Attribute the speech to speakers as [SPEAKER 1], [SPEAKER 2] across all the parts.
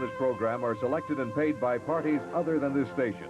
[SPEAKER 1] this program are selected and paid by parties other than this station.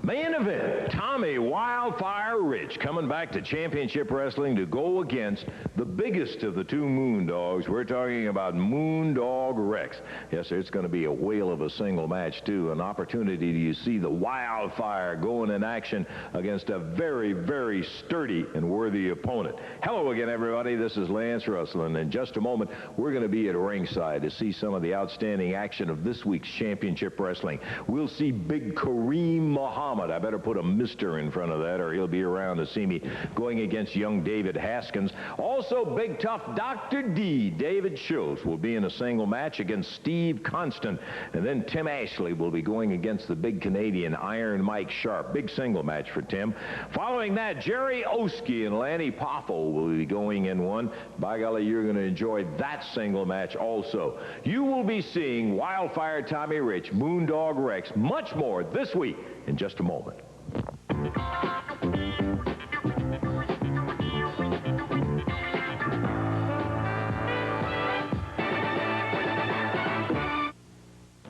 [SPEAKER 2] Main event, Tommy Wildfire Rich coming back to championship wrestling to go against the biggest of the two Moondogs. We're talking about Moondog Rex. Yes, sir, it's going to be a whale of a single match, too. An opportunity to see the Wildfire going in action against a very, very sturdy and worthy opponent. Hello again, everybody. This is Lance Russell. In just a moment, we're going to be at ringside to see some of the outstanding action of this week's championship wrestling. We'll see big Kareem Muhammad. I better put a Mr. in front of that or he'll be around to see me going against young David Haskins. Also, big tough Dr. D, David Shultz, will be in a single match against Steve Constance. And then Tim Ashley will be going against the big Canadian Iron Mike Sharpe. Big single match for Tim. Following that, Jerry Oske and Lanny Poffo will be going in one. By golly, you're going to enjoy that single match also. You will be seeing Wildfire Tommy Rich, Moondog Rex, much more this week in just a moment.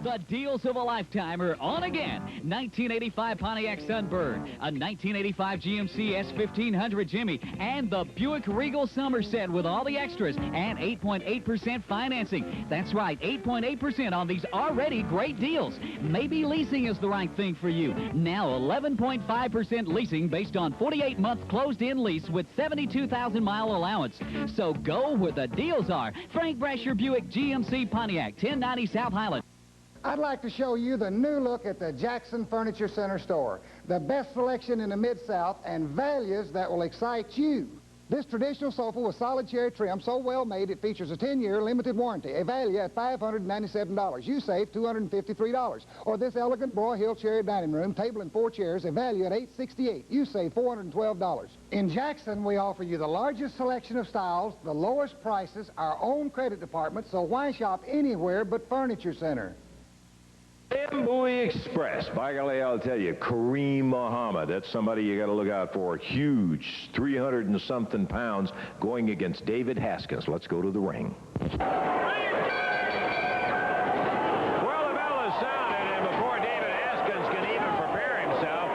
[SPEAKER 3] The deals of a lifetime are on again. 1985 Pontiac Sunbird, a 1985 GMC S1500 Jimmy, and the Buick Regal Somerset with all the extras and 8.8% financing. That's right, 8.8% on these already great deals. Maybe leasing is the right thing for you. Now 11.5% leasing based on 48-month closed-in lease with 72,000-mile allowance. So go where the deals are. Frank Brasher Buick GMC Pontiac, 1090 South Highland.
[SPEAKER 4] I'd like to show you the new look at the Jackson Furniture Center store. The best selection in the Mid-South and values that will excite you. This traditional sofa with solid cherry trim, so well made it features a 10-year limited warranty, a value at $597. You save $253. Or this elegant Broy Hill cherry dining room, table and 4 chairs, a value at $868. You save $412. In Jackson, we offer you the largest selection of styles, the lowest prices, our own credit department, so why shop anywhere but Furniture Center?
[SPEAKER 2] Zambui Express. By golly, I'll tell you, Kareem Muhammad. That's somebody you got to look out for. Huge, 300 and something pounds, going against David Haskins. Let's go to the ring. Well, the bell has sounded, and before David Haskins can even prepare himself,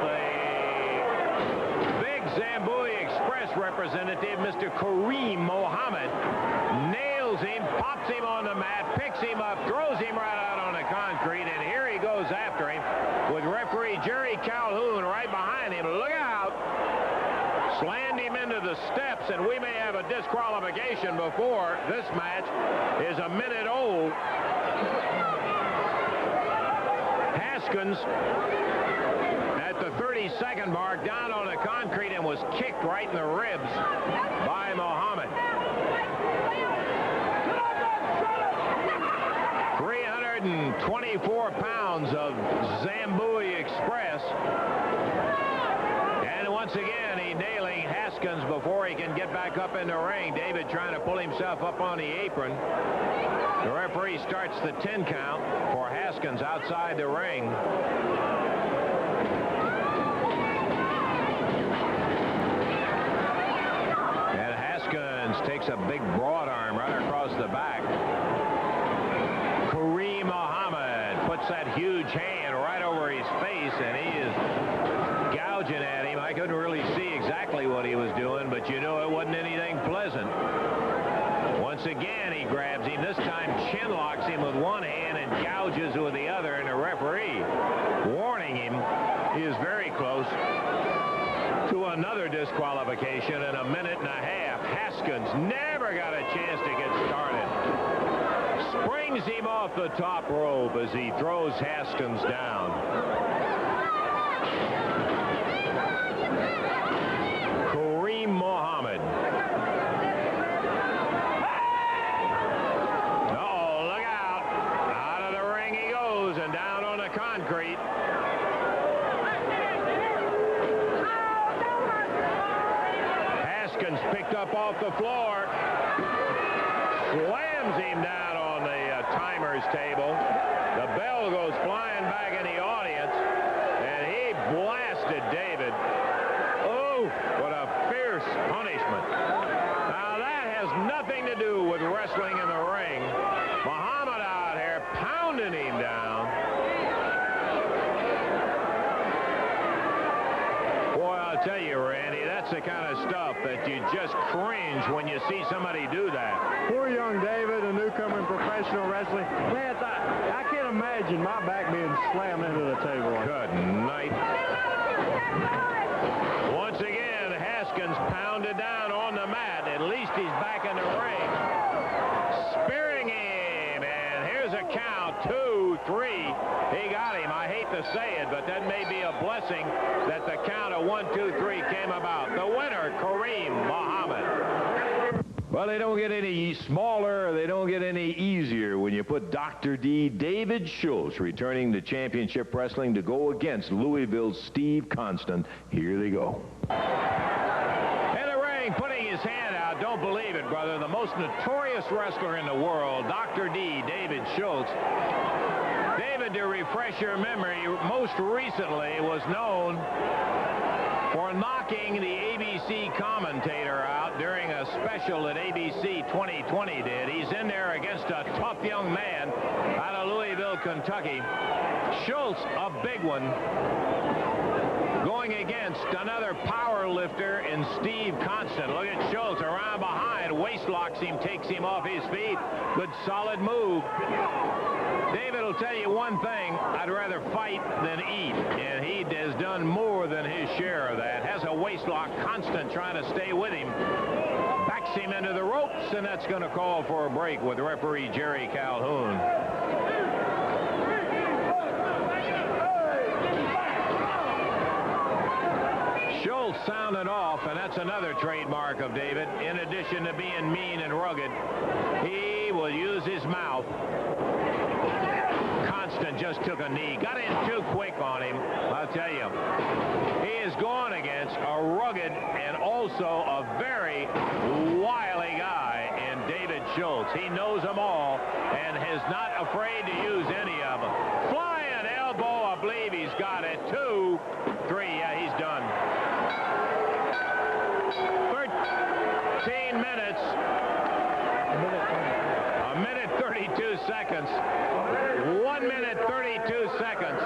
[SPEAKER 2] the big Zambui Express representative, Mr. Kareem Muhammad, nails him, pops him on the mat, picks him up, throws him right out on the concrete, and here he goes after him with referee Jerry Calhoun right behind him. Look out! Slammed him into the steps, and we may have a disqualification before this match is a minute old. Haskins at the 30-second mark down on the concrete and was kicked right in the ribs by Muhammad. 324 pounds of Zambui Express. And once again, he's nailing Haskins before he can get back up in the ring. David trying to pull himself up on the apron. The referee starts the 10 count for Haskins outside the ring. And Haskins takes takes a big broad arm right across the back. Kareem puts that huge hand right over his face, and he is gouging at him. I couldn't really see exactly what he was doing, but you know it wasn't anything pleasant. Once again, he grabs him. This time chin locks him with one hand and gouges with the other, and the referee warning him he is very close to another disqualification in a minute and a half. Haskins never got a chance to get started. Springs him off the top rope as he throws Haskins down. Kareem Mohammed. Uh-oh, look out. Out of the ring he goes and down on the concrete. Haskins picked up off the floor. Slams him down on the timer's table. The bell goes flying back in the audience, and he blasted David. Oh, what a fierce punishment. Now, that has nothing to do with wrestling in the ring. Muhammad out here pounding him down. Boy, I'll tell you, Randy, that's the kind of stuff that you just cringe when you see somebody do that.
[SPEAKER 5] Poor young David, a newcomer in professional wrestling. Man, I can't imagine my back being slammed into the table.
[SPEAKER 2] Good night. Once again, Haskins pounded down on the mat. At least he's back in the ring. Spearing him, and here's a count. 2, 3. He got him. I hate to say it, but that may be a blessing that the count of 1, 2, 3 came about. The winner, Kareem Mohammed. Well, they don't get any smaller, they don't get any easier when you put Dr. D. David Shultz returning to championship wrestling to go against Louisville's Steve Constance. Here they go. In the ring, putting his hand out, don't believe it, brother, the most notorious wrestler in the world, Dr. D. David Shultz. David, to refresh your memory, most recently was known for knocking the ABC commentator out during a special that ABC 2020 did. He's in there against a tough young man out of Louisville, Kentucky. Shultz, a big one, going against another power lifter in Steve Constance. Look at Shultz around behind, waist locks him, takes him off his feet. Good solid move. David will tell you one thing, I'd rather fight than eat, and he has done more than his share of that. Has a waist lock, Constance trying to stay with him. Backs him into the ropes, and that's going to call for a break with referee Jerry Calhoun. Shultz sounded off, and that's another trademark of David. In addition to being mean and rugged, he will use his mouth. Constance just took a knee. Got in too quick on him, I'll tell you. He is going against a rugged and also a very wily guy in David Shultz. He knows them all and is not afraid to use any of them. Flying elbow, I believe he's got it. 2, 3, yeah, he's done. 13 minutes. A minute 32 seconds. 1 minute 32 seconds.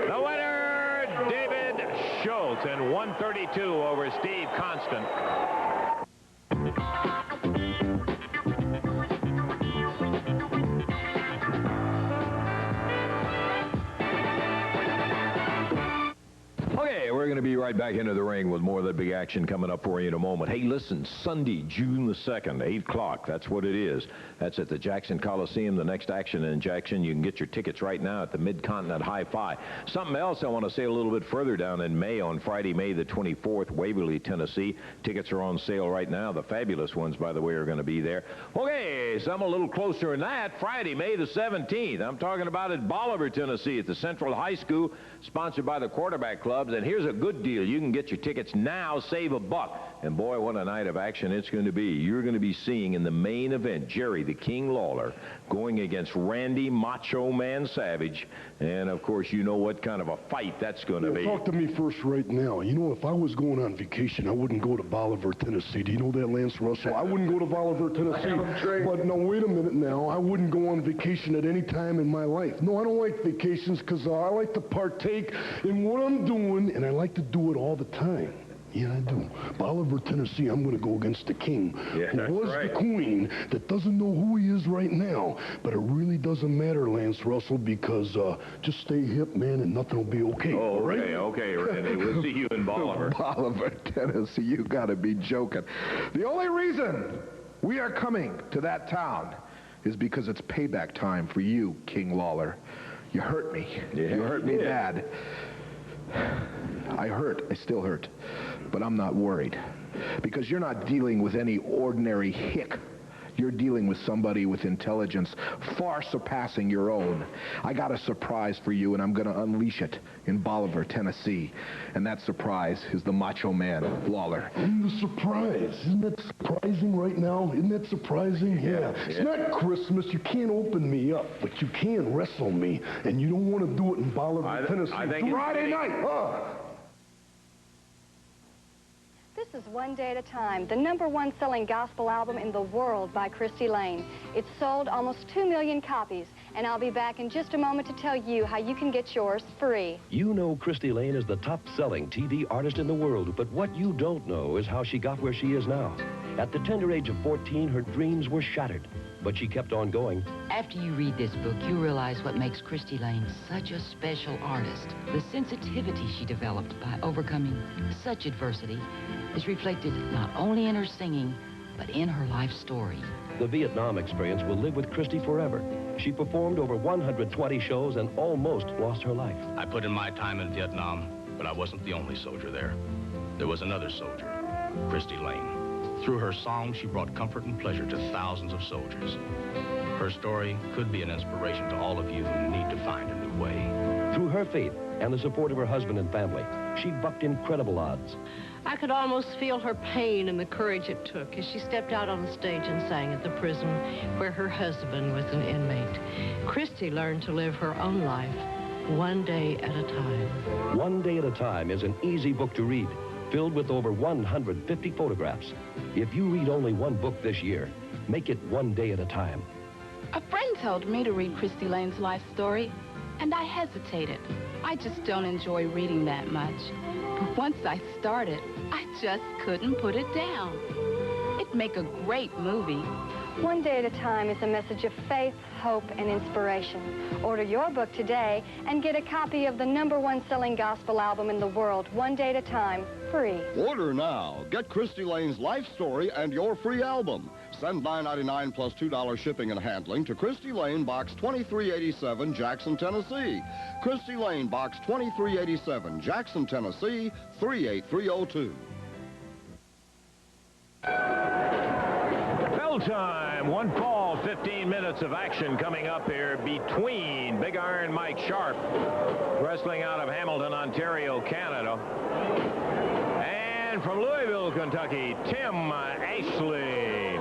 [SPEAKER 2] The winner, David Shultz, and 132 over Steve Constance. Okay, we're going to be right back into the ring with more of that big action coming up for you in a moment. Hey, listen, Sunday, June the 2nd, 8 o'clock, that's what it is. That's at the Jackson Coliseum, the next action in Jackson. You can get your tickets right now at the Mid-Continent Hi-Fi. Something else I want to say a little bit further down in May, on Friday, May the 24th, Waverly, Tennessee. Tickets are on sale right now. The fabulous ones, by the way, are going to be there. Okay, some a little closer than that, Friday, May the 17th. I'm talking about at Bolivar, Tennessee, at the Central High School, sponsored by the Quarterback Clubs. And here's a good deal. You can get your tickets now, save $1. And boy, what a night of action it's going to be. You're going to be seeing in the main event Jerry the King Lawler going against Randy Macho Man Savage. And, of course, you know what kind of a fight that's going to be.
[SPEAKER 6] Talk to me first right now. You know, if I was going on vacation, I wouldn't go to Bolivar, Tennessee. Do you know that, Lance Russell? I wouldn't go to Bolivar, Tennessee. But no, wait a minute now. I wouldn't go on vacation at any time in my life. No, I don't like vacations because I like to partake in what I'm doing, and I like to do it all the time. Yeah, I do. Bolivar, Tennessee, I'm going to go against the king, who was the queen, that doesn't know who he is right now. But it really doesn't matter, Lance Russell, because just stay hip, man, and nothing will be okay.
[SPEAKER 2] Oh, okay, okay, Randy. We'll see you in Bolivar.
[SPEAKER 7] Bolivar, Tennessee, you got to be joking. The only reason we are coming to that town is because it's payback time for you, King Lawler. You hurt me. Yeah. You hurt me bad. I still hurt, but I'm not worried because you're not dealing with any ordinary hick. You're dealing with somebody with intelligence far surpassing your own. I got a surprise for you, and I'm going to unleash it in Bolivar, Tennessee. And that surprise is the Macho Man, Lawler.
[SPEAKER 6] The surprise. Isn't that surprising right now? Isn't that surprising? Yeah. It's not Christmas. You can't open me up, but you can wrestle me. And you don't want to do it in Bolivar, Tennessee. Friday night.
[SPEAKER 8] This is One Day at a Time, the #1 selling gospel album in the world by Christy Lane. It's sold almost 2 million copies, and I'll be back in just a moment to tell you how you can get yours free.
[SPEAKER 9] You know Christy Lane is the top-selling TV artist in the world, but what you don't know is how she got where she is now. At the tender age of 14, her dreams were shattered, but she kept on going.
[SPEAKER 10] After you read this book, you realize what makes Christy Lane such a special artist. The sensitivity she developed by overcoming such adversity is reflected not only in her singing, but in her life story.
[SPEAKER 9] The Vietnam experience will live with Christy forever. She performed over 120 shows and almost lost her life.
[SPEAKER 11] I put in my time in Vietnam, but I wasn't the only soldier there. There was another soldier, Christy Lane. Through her song, she brought comfort and pleasure to thousands of soldiers. Her story could be an inspiration to all of you who need to find a new way.
[SPEAKER 9] Through her faith and the support of her husband and family, she bucked incredible odds.
[SPEAKER 12] I could almost feel her pain and the courage it took as she stepped out on the stage and sang at the prison where her husband was an inmate. Christy learned to live her own life one day at a time.
[SPEAKER 9] One Day at a Time is an easy book to read, filled with over 150 photographs. If you read only one book this year, make it One Day at a Time.
[SPEAKER 13] A friend told me to read Christy Lane's life story, and I hesitated. I just don't enjoy reading that much. But once I started, I just couldn't put it down. It'd make a great movie.
[SPEAKER 8] One Day at a Time is a message of faith, hope, and inspiration. Order your book today and get a copy of the #1 selling gospel album in the world, One Day at a Time, free.
[SPEAKER 14] Order now. Get Christy Lane's life story and your free album. Send $9.99 plus $2 shipping and handling to Christy Lane, Box 2387, Jackson, Tennessee. Christy Lane, Box 2387, Jackson, Tennessee, 38302.
[SPEAKER 2] Bell time. One fall, 15 minutes of action coming up here between Big Iron Mike Sharpe, wrestling out of Hamilton, Ontario, Canada, and from Louisville, Kentucky, Tim Ashley.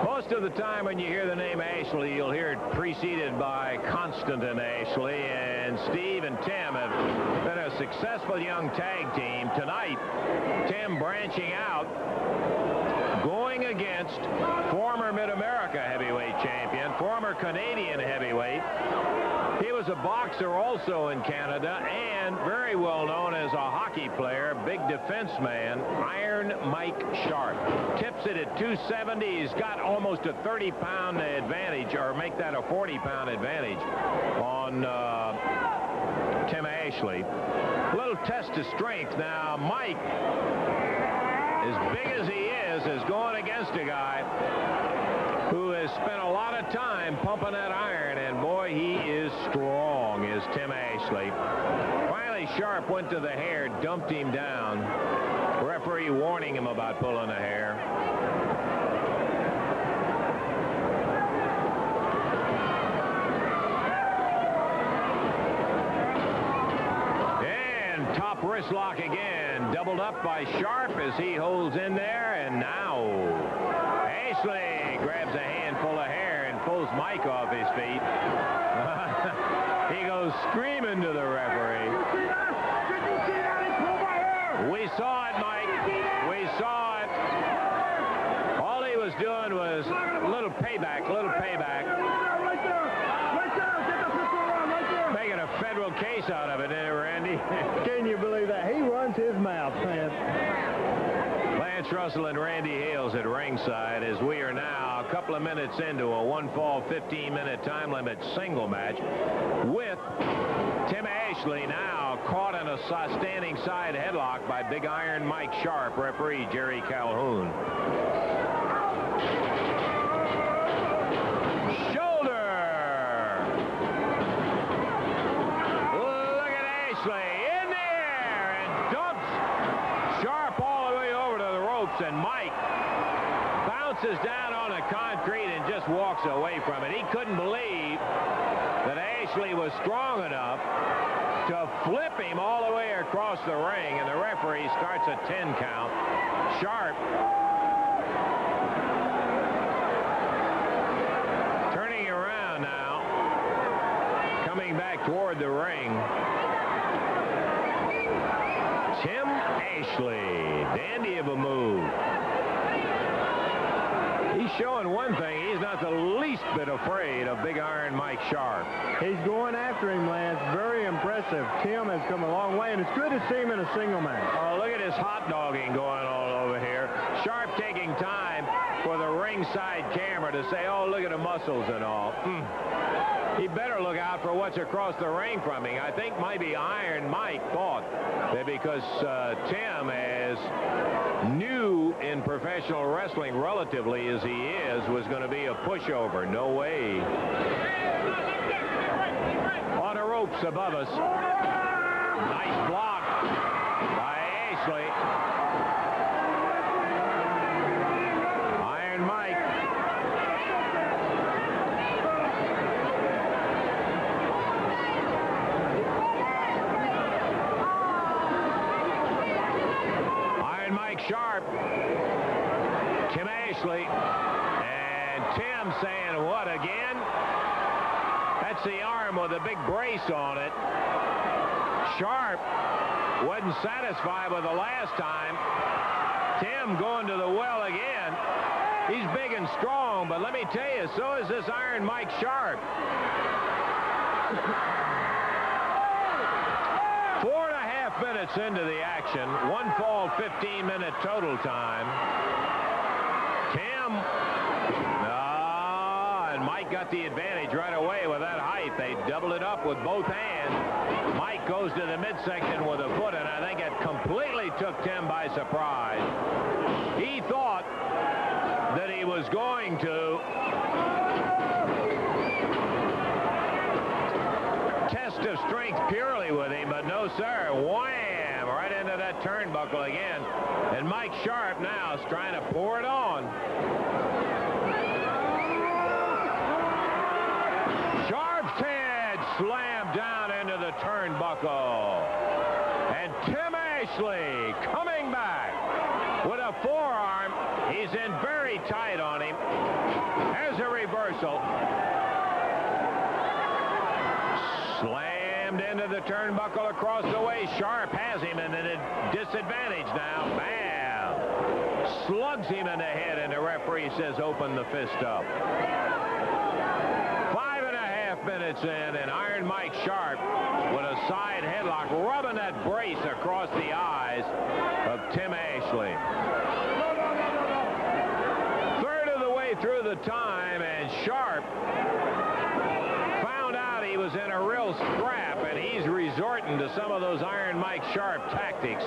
[SPEAKER 2] Most of the time when you hear the name Ashley, you'll hear it preceded by Constance and Ashley, and Steve and Tim have been a successful young tag team. Tonight, Tim branching out, going against former Mid-America heavyweight champion, former Canadian heavyweight. He was a boxer also in Canada and very well known as a hockey player, big defense man, Iron Mike Sharpe. Tips it at 270. He's got almost a 30-pound advantage, or make that a 40-pound advantage on Tim Ashley. A little test of strength. Now, Mike, as big as he is going against a guy who has spent a lot of time pumping that iron, and boy, he is strong, is Tim Ashley. Finally, Sharpe went to the hair, dumped him down. Referee warning him about pulling the hair. And top wrist lock again. and doubled up by Sharpe as he holds in there. And now Ashley grabs a handful of hair and pulls Mike off his feet. He goes screaming to the referee. We saw it, Mike. We saw it. All he was doing was a little payback, Making a federal case out of it, isn't it, Randy?
[SPEAKER 5] Can you believe that? He runs his mouth, man.
[SPEAKER 2] Lance Russell and Randy Hales at ringside as we are now a couple of minutes into a one-fall 15-minute time limit single match with Tim Ashley now caught in a standing side headlock by Big Iron Mike Sharpe, referee Jerry Calhoun. Shoulder! Look at Ashley in the air and dumps Sharpe all the way over to the ropes, and Mike bounces down on the concrete and just walks away from it. He couldn't believe that Ashley was strong enough to flip him all the way across the ring, and the referee starts a 10 count. Sharpe turning around now, coming back toward the ring. Tim Ashley, dandy of a move. He's showing one thing. He's not the least bit afraid of Big Iron Mike Sharpe.
[SPEAKER 5] He's going after him, Lance. Very impressive. Tim has come a long way, and it's good to see him in a single match.
[SPEAKER 2] Oh, look at his hot dogging going all over here. Sharpe taking time for the ringside camera to say, oh, look at the muscles and all. He better look out for what's across the ring from him. I think maybe Iron Mike thought that because Tim is new in professional wrestling, relatively as he is, was going to be a pushover. No way. On the ropes above us. Nice block by Ashley. Iron Mike. Sharpe, Tim Ashley, and Tim saying, what again? That's the arm with a big brace on it. Sharpe wasn't satisfied with the last time. Tim going to the well again. He's big and strong, but let me tell you, so is this Iron Mike Sharpe. 4.5 minutes into the action, one fall, 15-minute total time. Tim, and Mike got the advantage right away with that height. They doubled it up with both hands. Mike goes to the midsection with a foot, and I think it completely took Tim by surprise. He thought that he was going to test of strength purely with him, but no, sir. Wham! Right into that turnbuckle again. And Mike Sharpe now is trying to pour it on. Sharpe's head slammed down into the turnbuckle. And Tim Ashley coming back with a forearm. He's in very tight on him. There's a reversal. Slammed into the turnbuckle across the way. Sharpe has him in a disadvantage now. Bam! Slugs him in the head, and the referee says, open the fist up. 5.5 minutes in, and Iron Mike Sharpe with a side headlock, rubbing that brace across the eyes of Tim Ashley. Third of the way through the time, and Sharpe found out he was in a real scrap, and he's resorting to some of those Iron Mike Sharpe tactics.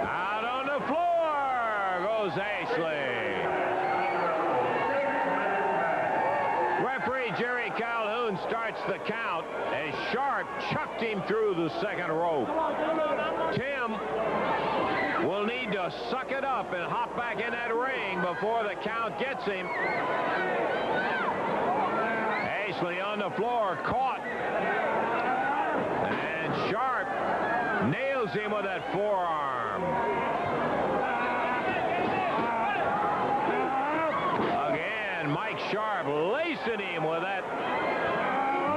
[SPEAKER 2] Out on the floor goes Ashley. Referee Jerry Calhoun starts the count as Sharpe chucked him through the second rope. Tim will need to suck it up and hop back in that ring before the count gets him. Ashley on the floor, caught And Sharpe nails him with that forearm. Again, Mike Sharpe lacing him with that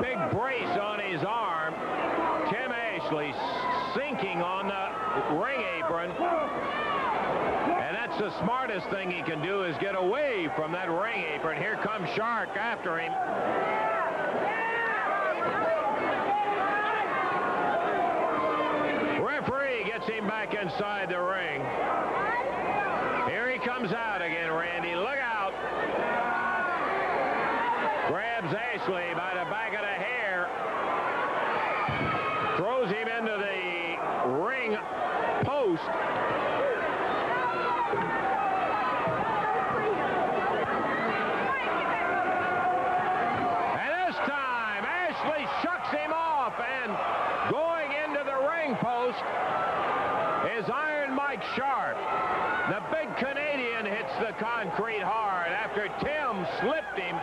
[SPEAKER 2] big brace on his arm. Tim Ashley sinking on the ring apron. And that's the smartest thing he can do, is get away from that ring apron. Here comes Sharpe after him. Referee gets him back inside the ring. Here he comes out again, Randy. Look out. Grabs Ashley by the back of the hair. Throws him into the ring post. And this time, Ashley shucks him off, and going into the ring post is Iron Mike Sharpe. The big Canadian hits the concrete hard after Tim slipped him.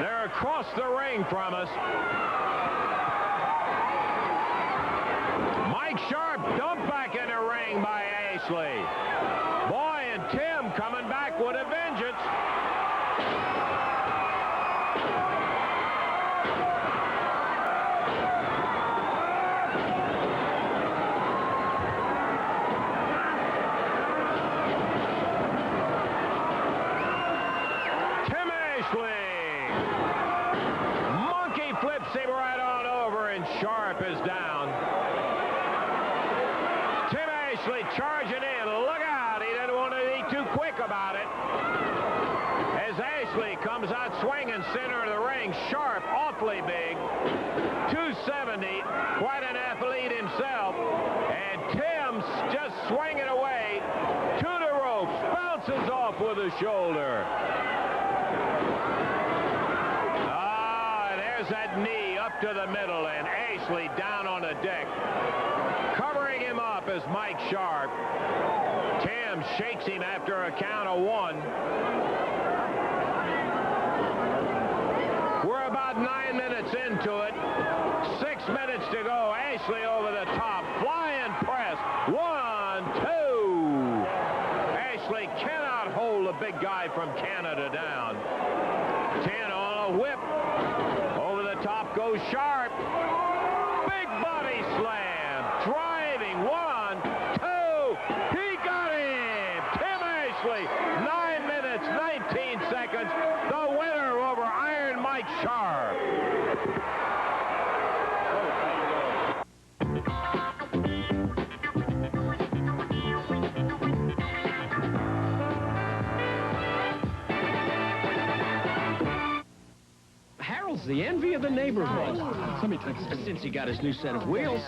[SPEAKER 2] They're across the ring from us. Mike Sharpe dumped back in the ring by Ashley. Boy, and Tim coming back with a vengeance. Tim Ashley. Monkey flips him right on over, and Sharpe is down. Tim Ashley charging in. Look out. He didn't want to be too quick about it. As Ashley comes out swinging center of the ring, Sharpe awfully big. 270. Quite an athlete himself. And Tim's just swinging away to the ropes. Bounces off with a shoulder. There's that knee up to the middle, and Ashley down on the deck. Covering him up is Mike Sharpe. Tim shakes him after a count of 1. We're about 9 minutes into it. 6 minutes to go. Ashley over the top. Flying press. 1, 2. Ashley cannot hold the big guy from Canada down. 10 on a whip. Over the top goes Sharpe. Big body slam. Driving. 1, 2. He got him. Tim Ashley. 9 minutes, 19 seconds. The winner over Iron Mike Sharpe.
[SPEAKER 15] The envy of the neighborhood. Since he got his new set of wheels,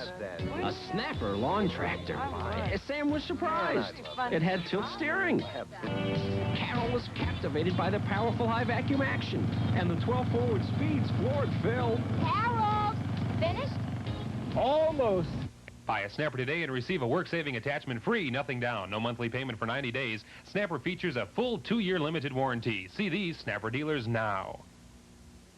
[SPEAKER 15] a snapper lawn tractor. Sam was surprised. It had tilt steering. Carol was captivated by the powerful high vacuum action, and the 12 forward speeds floored Phil.
[SPEAKER 16] Carol, finished?
[SPEAKER 17] Almost. Buy a Snapper today and receive a work-saving attachment free, nothing down, no monthly payment for 90 days. Snapper features a full 2-year limited warranty. See these Snapper dealers now.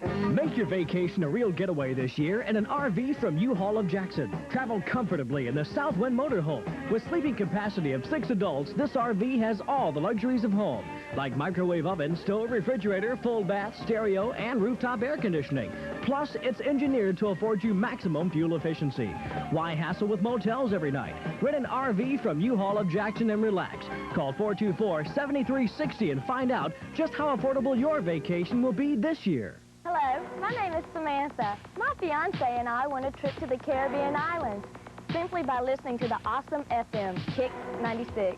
[SPEAKER 18] Make your vacation a real getaway this year in an RV from U-Haul of Jackson. Travel comfortably in the Southwind motorhome. With sleeping capacity of 6 adults, this RV has all the luxuries of home, like microwave oven, stove, refrigerator, full bath, stereo, and rooftop air conditioning. Plus, it's engineered to afford you maximum fuel efficiency. Why hassle with motels every night? Rent an RV from U-Haul of Jackson and relax. Call 424-7360 and find out just how affordable your vacation will be this year.
[SPEAKER 16] Hello, my name is Samantha. My fiance and I won a trip to the Caribbean islands simply by listening to the awesome FM, Kicks 96.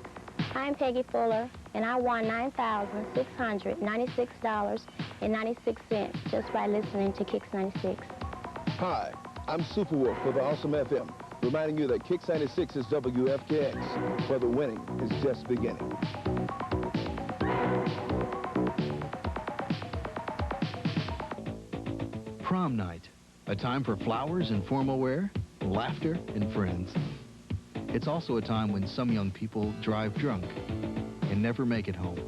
[SPEAKER 19] I'm Peggy Fuller, and I won $9,696.96 just by listening to Kicks 96.
[SPEAKER 20] Hi, I'm Superwolf for the Awesome FM, reminding you that Kicks 96 is WFKX, where the winning is just beginning.
[SPEAKER 21] Prom night, a time for flowers and formal wear, laughter and friends. It's also a time when some young people drive drunk and never make it home.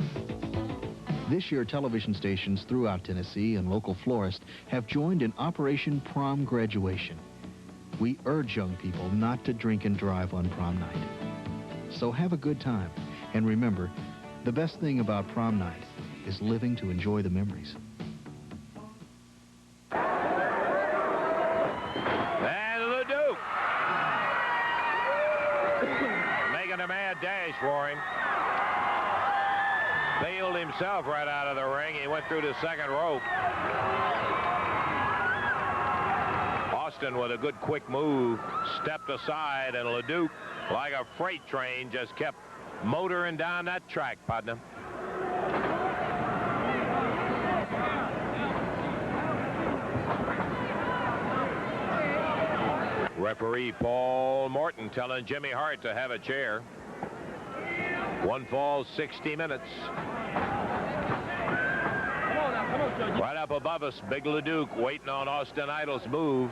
[SPEAKER 21] This year, television stations throughout Tennessee and local florists have joined in Operation Prom Graduation. We urge young people not to drink and drive on prom night. So have a good time. And remember, the best thing about prom night is living to enjoy the memories.
[SPEAKER 2] And LeDuc making a mad dash for him. Bailed himself right out of the ring. He went through the second rope. Austin with a good quick move stepped aside, and LeDuc, like a freight train, just kept motoring down that track, partner. Referee Paul Morton telling Jimmy Hart to have a chair. One fall, 60 minutes. Right up above us, Big LeDuc waiting on Austin Idol's move.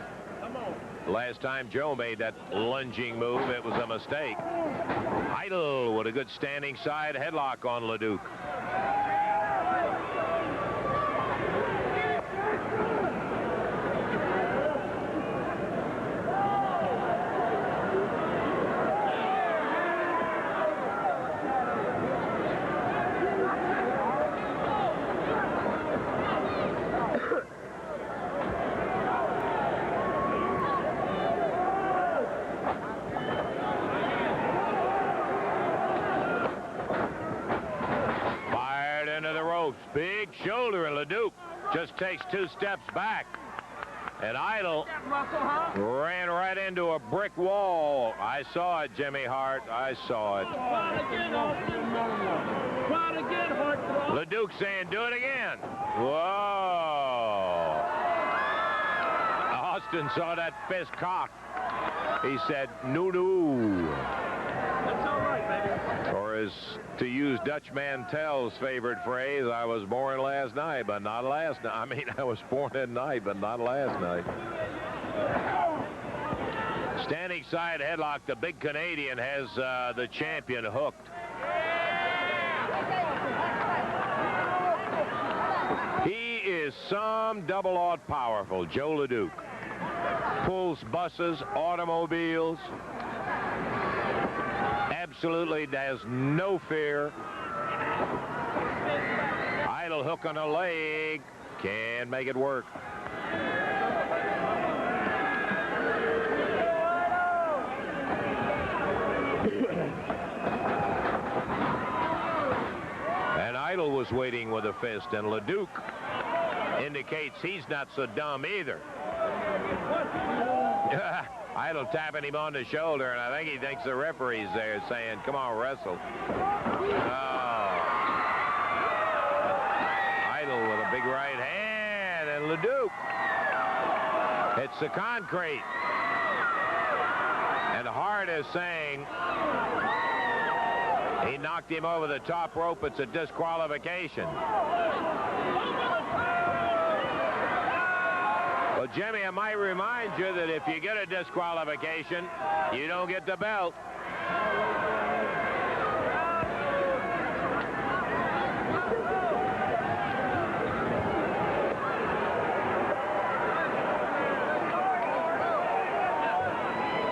[SPEAKER 2] Last time Joe made that lunging move, it was a mistake. Idol with a good standing side headlock on LeDuc. Big shoulder, and LeDuc just takes 2 steps back. And Idol ran right into a brick wall. I saw it, Jimmy Hart. I saw it. LeDuc saying, do it again. Whoa. Austin saw that fist cocked. He said, no.
[SPEAKER 5] That's all right, baby.
[SPEAKER 2] Or as to use Dutch Mantel's favorite phrase, I was born last night, but not last night. I mean, I was born at night, but not last night. Standing side headlock, the big Canadian has the champion hooked. He is some double-aught powerful, Joe LeDuc. Pulls buses, automobiles. Absolutely has no fear. Idle hook on a leg. Can't make it work. And Idle was waiting with a fist, and LeDuc indicates he's not so dumb either. Idle tapping him on the shoulder, and I think he thinks the referee's there saying, come on, wrestle. Oh. Idle with a big right hand, and LeDuc hits the concrete. And Hart is saying he knocked him over the top rope. It's a disqualification. Well, Jimmy, I might remind you that if you get a disqualification, you don't get the belt.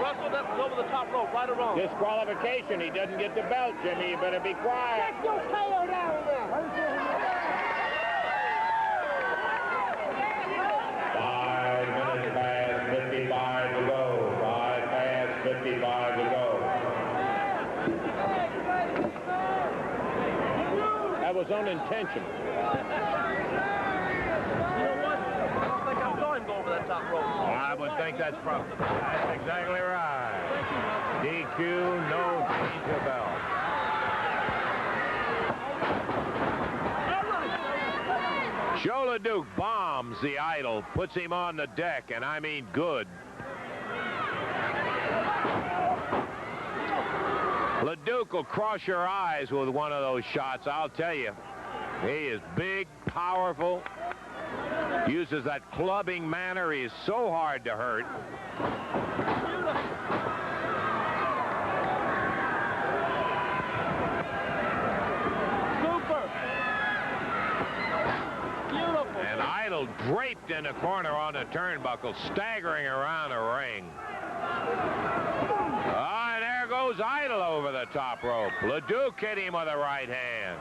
[SPEAKER 5] Russell, that was over the top rope, right or wrong?
[SPEAKER 2] Disqualification. He doesn't get the belt, Jimmy. You better be quiet.
[SPEAKER 5] Get your tail down there.
[SPEAKER 2] 5 minutes past 55 to go. 5 past 55 to go. That was unintentional.
[SPEAKER 5] You know what? I don't think I saw him go over that top rope.
[SPEAKER 2] I would think that's exactly right. DQ, no change of belt. Joe LeDuc bombs the Idol, puts him on the deck, and I mean good. LeDuc will cross your eyes with one of those shots, I'll tell you. He is big, powerful, uses that clubbing manner. He is so hard to hurt. draped in the corner on the turnbuckle, staggering around the ring. And there goes Idol over the top rope. LeDuc hit him with a right hand.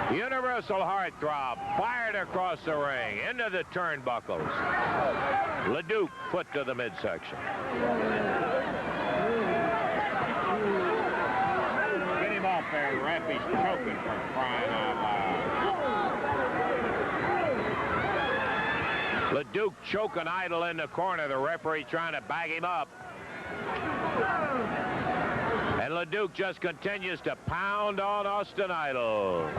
[SPEAKER 2] Universal heartthrob fired across the ring into the turnbuckles. LeDuc foot to the midsection.
[SPEAKER 5] Get him off there, ref. He's choking for crying out loud.
[SPEAKER 2] LeDuc choking Idol in the corner. The referee trying to bag him up. And LeDuc just continues to pound on Austin Idol.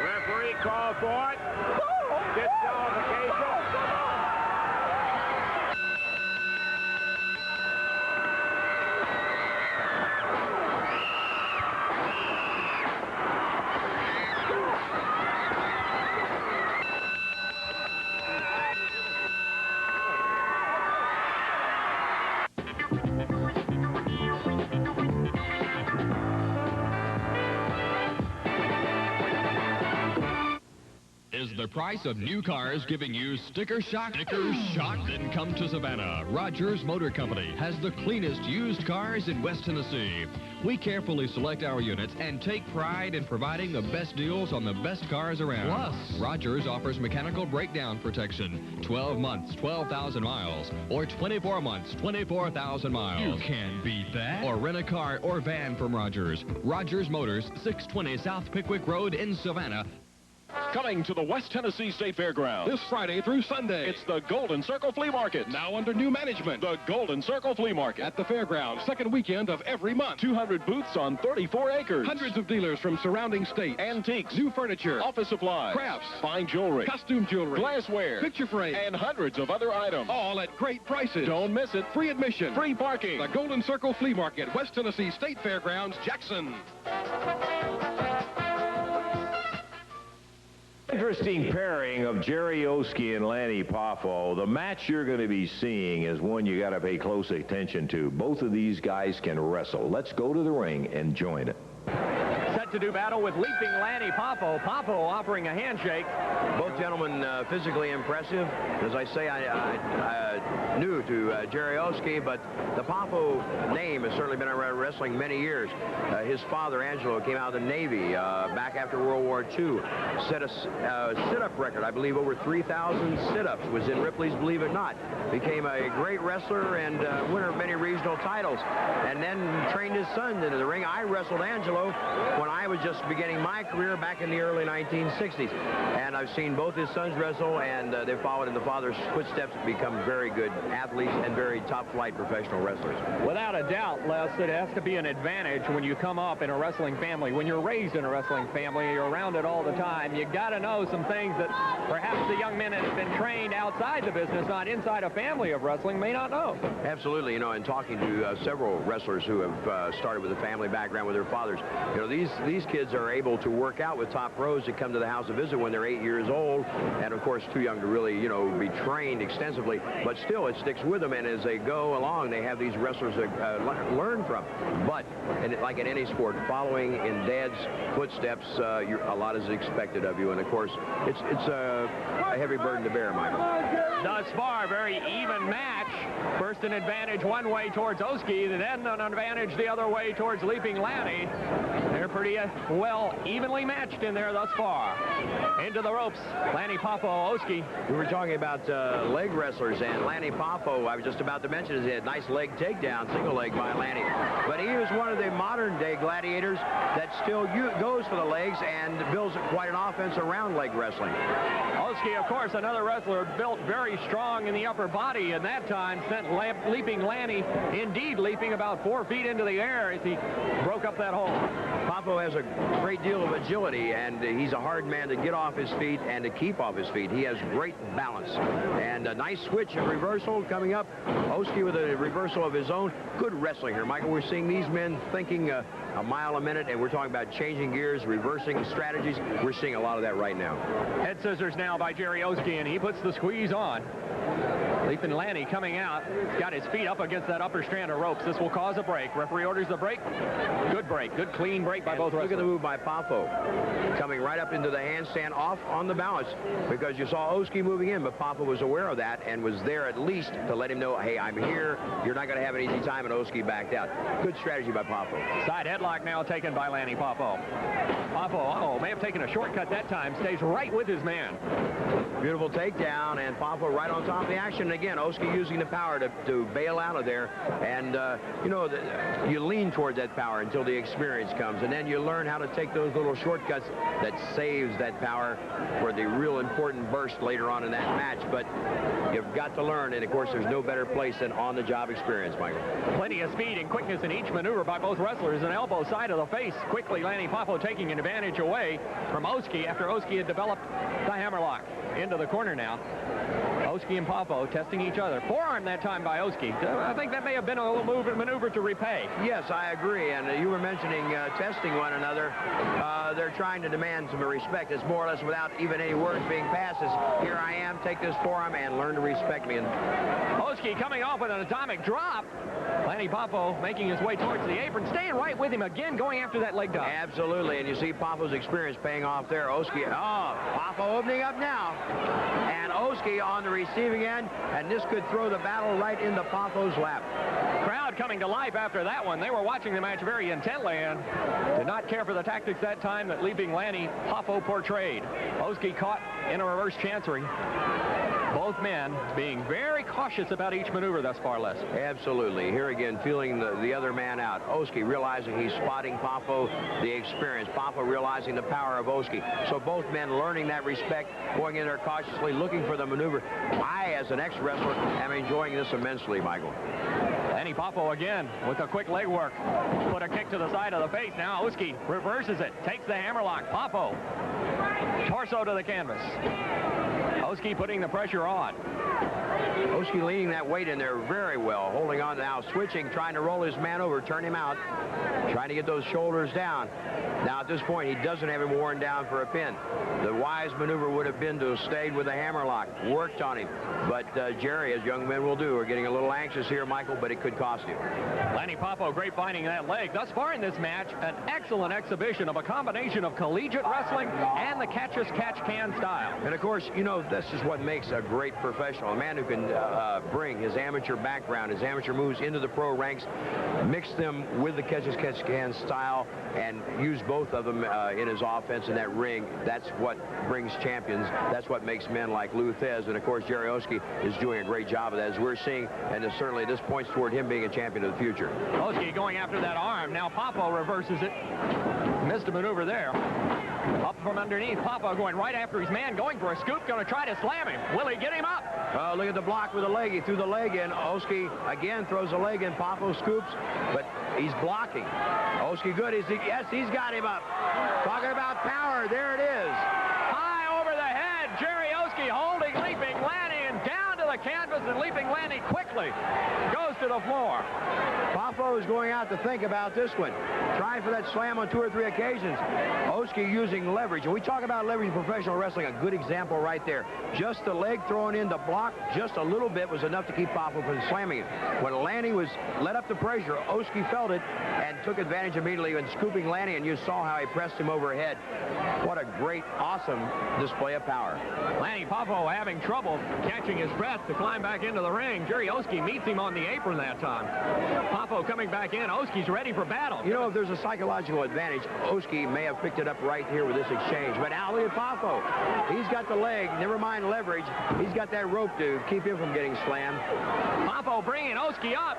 [SPEAKER 2] Referee called for it. Disqualification.
[SPEAKER 1] Is the price of new cars giving you sticker shock? Sticker shock? Then come to Savannah. Rogers Motor Company has the cleanest used cars in West Tennessee. We carefully select our units and take pride in providing the best deals on the best cars around. Plus, Rogers offers mechanical breakdown protection, 12 months, 12,000 miles, or 24 months, 24,000 miles.
[SPEAKER 22] You can't beat that.
[SPEAKER 1] Or rent a car or van from Rogers. Rogers Motors, 620 South Pickwick Road in Savannah.
[SPEAKER 23] Coming to the West Tennessee State Fairgrounds this Friday through Sunday. It's the Golden Circle Flea Market. Now under new management. The Golden Circle Flea Market at the fairgrounds, second weekend of every month. 200 booths on 34 acres. Hundreds of dealers from surrounding states. Antiques, new furniture, office supplies, crafts, fine jewelry, costume jewelry, glassware, picture frame, and hundreds of other items. All at great prices. Don't miss it. Free admission, free parking. The Golden Circle Flea Market, West Tennessee State Fairgrounds, Jackson.
[SPEAKER 2] Interesting pairing of Jerry Oske and Lanny Poffo. The match you're going to be seeing is one you got to pay close attention to. Both of these guys can wrestle. Let's go to the ring and join it.
[SPEAKER 15] Set to do battle with leaping Lanny Poffo. Poffo offering a handshake.
[SPEAKER 24] Both gentlemen physically impressive. As I say, I new to Jerry Oske, but the Poffo name has certainly been around wrestling many years. His father, Angelo, came out of the Navy back after World War II. Set a sit-up record, I believe over 3,000 sit-ups. Was in Ripley's Believe It Not. Became a great wrestler and winner of many regional titles. And then trained his sons into the ring. I wrestled Angelo when I was just beginning my career back in the early 1960s. And I've seen both his sons wrestle, and they've followed in the father's footsteps and become very good athletes and very top-flight professional wrestlers.
[SPEAKER 15] Without a doubt, Les, it has to be an advantage when you come up in a wrestling family. When you're raised in a wrestling family, you're around it all the time. You got to know some things that perhaps the young men that have been trained outside the business, not inside a family of wrestling, may not know.
[SPEAKER 24] Absolutely. You know, in talking to several wrestlers who have started with a family background with their fathers, you know, these kids are able to work out with top pros that come to the house to visit when they're 8 years old, and of course too young to really, you know, be trained extensively, but still it sticks with them, and as they go along they have these wrestlers that learn from. But like in any sport, following in Dad's footsteps, a lot is expected of you, and of course it's a heavy burden to bear, Michael.
[SPEAKER 15] Thus far, very even match. First an advantage one way towards Oske, then an advantage the other way towards Leaping Lanny. They're pretty well, evenly matched in there thus far. Into the ropes, Lanny, Poffo, Oske.
[SPEAKER 24] We were talking about leg wrestlers, and Lanny Poffo, I was just about to mention, he had a nice leg takedown, single leg by Lanny. But he was one of the modern-day gladiators that still goes for the legs and builds quite an offense around leg wrestling.
[SPEAKER 15] Oske, of course, another wrestler built very strong in the upper body, and that time sent leaping Lanny, indeed leaping about 4 feet into the air as he broke up that hole.
[SPEAKER 24] Poffo has a great deal of agility, and he's a hard man to get off his feet and to keep off his feet. He has great balance. And a nice switch and reversal coming up. Oske with a reversal of his own. Good wrestling here, Michael. We're seeing these men thinking a mile a minute, and we're talking about changing gears, reversing strategies. We're seeing a lot of that right now.
[SPEAKER 15] Head scissors now by Jerry Oske, and he puts the squeeze on. Leaping Lanny coming out. He's got his feet up against that upper strand of ropes. This will cause a break. Referee orders the break. Good break. Good clean break by both wrestlers.
[SPEAKER 24] Look at the move by Poffo. Coming right up into the handstand off on the balance, because you saw Oske moving in, but Poffo was aware of that and was there at least to let him know, hey, I'm here. You're not going to have an easy time, and Oske backed out. Good strategy by Poffo.
[SPEAKER 15] Side headlock now taken by Lanny Poffo. Poffo, may have taken a shortcut that time. Stays right with his man.
[SPEAKER 24] Beautiful takedown, and Poffo right on top of the action. Again, Oske using the power to bail out of there. And, you know, you lean toward that power until the experience comes. And then you learn how to take those little shortcuts that saves that power for the real important burst later on in that match. But you've got to learn, and, of course, there's no better place than on-the-job experience, Michael.
[SPEAKER 15] Plenty of speed and quickness in each maneuver by both wrestlers. An elbow side of the face. Quickly, Lanny Poffo taking an advantage away from Oske after Oske had developed the hammerlock. Into the corner now. Oske and Poffo testing each other. Forearm that time by Oske. I think that may have been a little maneuver to repay.
[SPEAKER 24] Yes, I agree. And you were mentioning testing one another. They're trying to demand some respect. It's more or less without even any words being passed. It's, here I am, take this forearm and learn to respect me. And
[SPEAKER 15] Oske coming off with an atomic drop. Lanny Poffo making his way towards the apron, staying right with him again, going after that leg drop.
[SPEAKER 24] Absolutely, and you see Poffo's experience paying off there. Oske, Poffo opening up now. And Oske on the receiving end, and this could throw the battle right into Poffo's lap.
[SPEAKER 15] Crowd coming to life after that one. They were watching the match very intently and did not care for the tactics that time that leaping Lanny Poffo portrayed. Oske caught in a reverse chancery. Both men being very cautious about each maneuver thus far, Les.
[SPEAKER 24] Absolutely. Here again, feeling the other man out. Oske realizing he's spotting Poffo, the experience. Poffo realizing the power of Oske. So both men learning that respect, going in there cautiously, looking for the maneuver. I, as an ex-wrestler, am enjoying this immensely, Michael.
[SPEAKER 15] Lanny Poffo again with a quick leg work. Put a kick to the side of the face. Now Oske reverses it. Takes the hammerlock. Poffo. Torso to the canvas. Oske putting the pressure on.
[SPEAKER 24] Oske leaning that weight in there very well. Holding on now. Switching. Trying to roll his man over. Turn him out. Trying to get those shoulders down. Now at this point, he doesn't have him worn down for a pin. The wise maneuver would have been to have stayed with a hammerlock. Worked on him. But Jerry, as young men will do, are getting a little anxious here, Michael, but it could cost you.
[SPEAKER 15] Lanny Poffo, great finding that leg. Thus far in this match, an excellent exhibition of a combination of collegiate wrestling and the catch-as-catch-can style.
[SPEAKER 24] And of course, you know, this is what makes a great professional. A man who can bring his amateur background, his amateur moves into the pro ranks, mix them with the catch-as-catch-can style, and use both of them in his offense in that ring. That's what brings champions. That's what makes men like Lou Thez. And of course, Jerry Oske is doing a great job of that, as we're seeing, and certainly this points toward him being a champion of the future.
[SPEAKER 15] Oske going after that arm. Now Poffo reverses it. Missed a maneuver there. Up from underneath. Poffo going right after his man, going for a scoop, going to try to slam him. Will he get him up?
[SPEAKER 24] Look at the block with the leg. He threw the leg in. Oske again throws the leg in. Poffo scoops, but he's blocking. Oske good. Yes, he's got him up. Talking about power. There it is.
[SPEAKER 15] High over the head. Jerry Oske holding leaping Lanny and down to the canvas, and leaping Lanny quickly goes to the floor.
[SPEAKER 24] Poffo is going out to think about this one. Trying for that slam on 2 or 3 occasions. Oske using leverage. And we talk about leverage in professional wrestling. A good example right there. Just the leg thrown in the block, just a little bit was enough to keep Poffo from slamming it. When Lanny was let up the pressure, Oske felt it and took advantage immediately in scooping Lanny, and you saw how he pressed him overhead. What a great, awesome display of power.
[SPEAKER 15] Lanny Poffo having trouble catching his breath to climb back into the ring. Jerry Oske meets him on the apron.
[SPEAKER 3] different that time. Poffo coming back in. Oske's ready for battle.
[SPEAKER 24] You know, if there's a psychological advantage, Oske may have picked it up right here with this exchange. But now look at Poffo. He's got the leg, never mind leverage. He's got that rope to keep him from getting slammed.
[SPEAKER 3] Poffo bringing Oske up,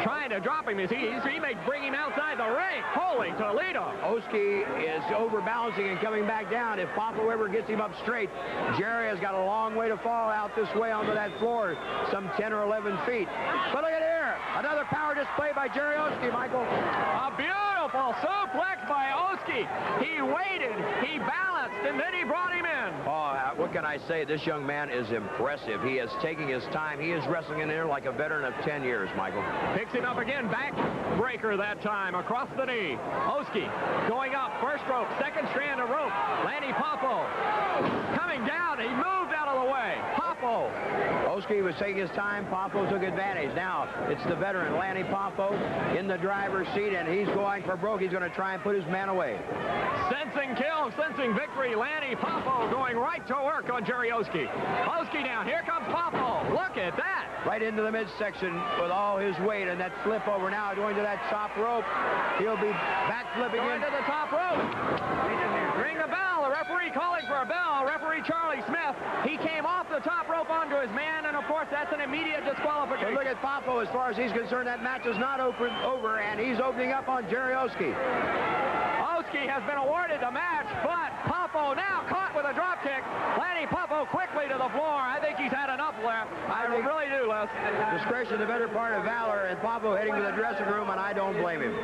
[SPEAKER 3] trying to drop him. He may bring him outside the ring. Holy Toledo.
[SPEAKER 24] Oske is overbalancing and coming back down. If Poffo ever gets him up straight, Jerry has got a long way to fall out this way onto that floor, some 10 or 11 feet. But look at here, another power display by Jerry Oske, Michael.
[SPEAKER 3] A beautiful suplex by Oske. He waited, he balanced, and then he brought him in.
[SPEAKER 24] Oh, what can I say? This young man is impressive. He is taking his time. He is wrestling in there like a veteran of 10 years, Michael.
[SPEAKER 3] Picks him up again, back breaker that time, across the knee. Oske going up, first rope, second strand of rope. Lanny Poffo coming down. He moved out of the way. Poffo.
[SPEAKER 24] Oske was taking his time. Poffo took advantage. Now it's the veteran, Lanny Poffo, in the driver's seat, and he's going for broke. He's going to try and put his man away.
[SPEAKER 3] Sensing kill, sensing victory. Lanny Poffo going right to work on Jerry Oske. Oske down. Here comes Poffo. Look at that.
[SPEAKER 24] Right into the midsection with all his weight, and that flip over now going to that top rope. He'll be backflipping
[SPEAKER 3] into the top rope. Ring the bell. The referee calling for a bell. Referee Charlie Smith. He came off the top rope onto his man, and of course that's an immediate disqualification.
[SPEAKER 24] But look at Poffo. As far as he's concerned, that match is not over, and he's opening up on Jerry Oske.
[SPEAKER 3] Oske has been awarded the match, but Poffo now caught with a drop kick. Lanny Poffo quickly to the floor. I think he's had enough left. I really do, Les.
[SPEAKER 24] Discretion, the better part of valor, and Poffo heading to the dressing room, and I don't blame him.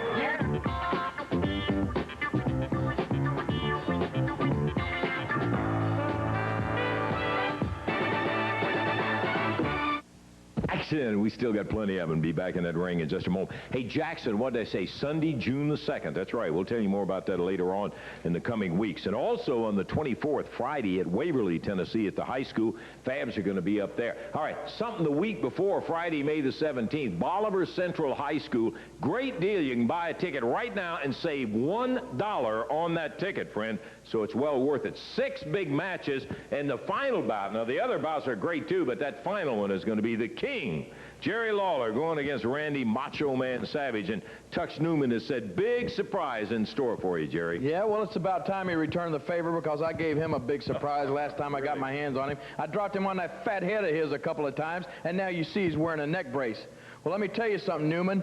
[SPEAKER 2] Jackson, we still got plenty of them. Be back in that ring in just a moment. Hey, Jackson, what did I say? Sunday, June the 2nd. That's right. We'll tell you more about that later on in the coming weeks. And also on the 24th, Friday at Waverly, Tennessee at the high school. Fabs are going to be up there. All right, something the week before, Friday, May the 17th, Bolivar Central High School. Great deal. You can buy a ticket right now and save $1 on that ticket, friend. So it's well worth it. 6 big matches, and the final bout. Now, the other bouts are great, too, but that final one is going to be the King, Jerry Lawler, going against Randy Macho Man Savage. And Tux Newman has said, big surprise in store for you, Jerry.
[SPEAKER 4] Yeah, well, it's about time he returned the favor, because I gave him a big surprise last time I got my hands on him. I dropped him on that fat head of his a couple of times, and now you see he's wearing a neck brace. Well, let me tell you something, Newman.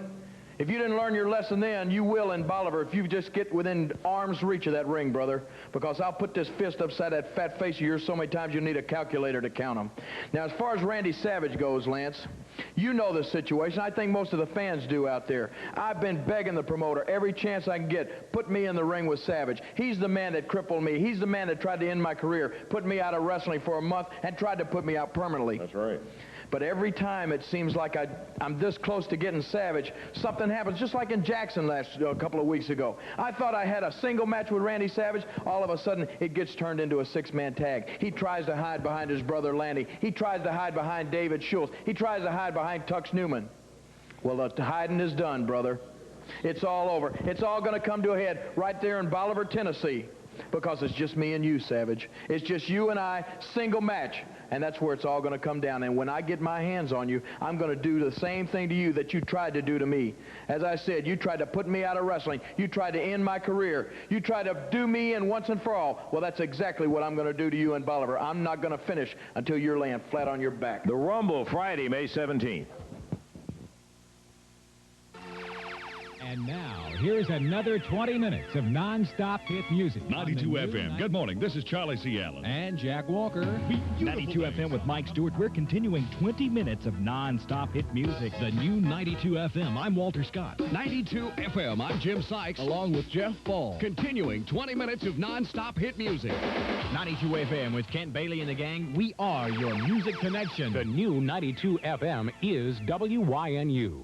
[SPEAKER 4] If you didn't learn your lesson then, you will in Bolivar if you just get within arm's reach of that ring, brother. Because I'll put this fist upside that fat face of yours so many times you'll need a calculator to count them. Now, as far as Randy Savage goes, Lance, you know the situation. I think most of the fans do out there. I've been begging the promoter every chance I can get, put me in the ring with Savage. He's the man that crippled me. He's the man that tried to end my career, put me out of wrestling for a month, and tried to put me out permanently.
[SPEAKER 2] That's right.
[SPEAKER 4] But every time it seems like I'm this close to getting Savage, something happens, just like in Jackson a couple of weeks ago. I thought I had a single match with Randy Savage. All of a sudden, it gets turned into a 6-man tag. He tries to hide behind his brother Lanny. He tries to hide behind David Shultz. He tries to hide behind Tux Newman. Well, the hiding is done, brother. It's all over. It's all going to come to a head right there in Bolivar, Tennessee, because it's just me and you, Savage. It's just you and I, single match. And that's where it's all going to come down. And when I get my hands on you, I'm going to do the same thing to you that you tried to do to me. As I said, you tried to put me out of wrestling. You tried to end my career. You tried to do me in once and for all. Well, that's exactly what I'm going to do to you in Bolivar. I'm not going to finish until you're laying flat on your back.
[SPEAKER 2] The Rumble, Friday, May 17th.
[SPEAKER 7] And now, here's another 20 minutes of non-stop hit music.
[SPEAKER 22] 92 FM. Good morning. This is Charlie C. Allen.
[SPEAKER 7] And Jack Walker. 92 FM with Mike Stewart. We're continuing 20 minutes of non-stop hit music.
[SPEAKER 22] The new 92 FM. I'm Walter Scott. 92 FM. I'm Jim Sykes, along with Jeff Ball. Continuing 20 minutes of non-stop hit music.
[SPEAKER 7] 92 FM with Kent Bailey and the gang. We are your music connection. The new 92 FM is WYNU.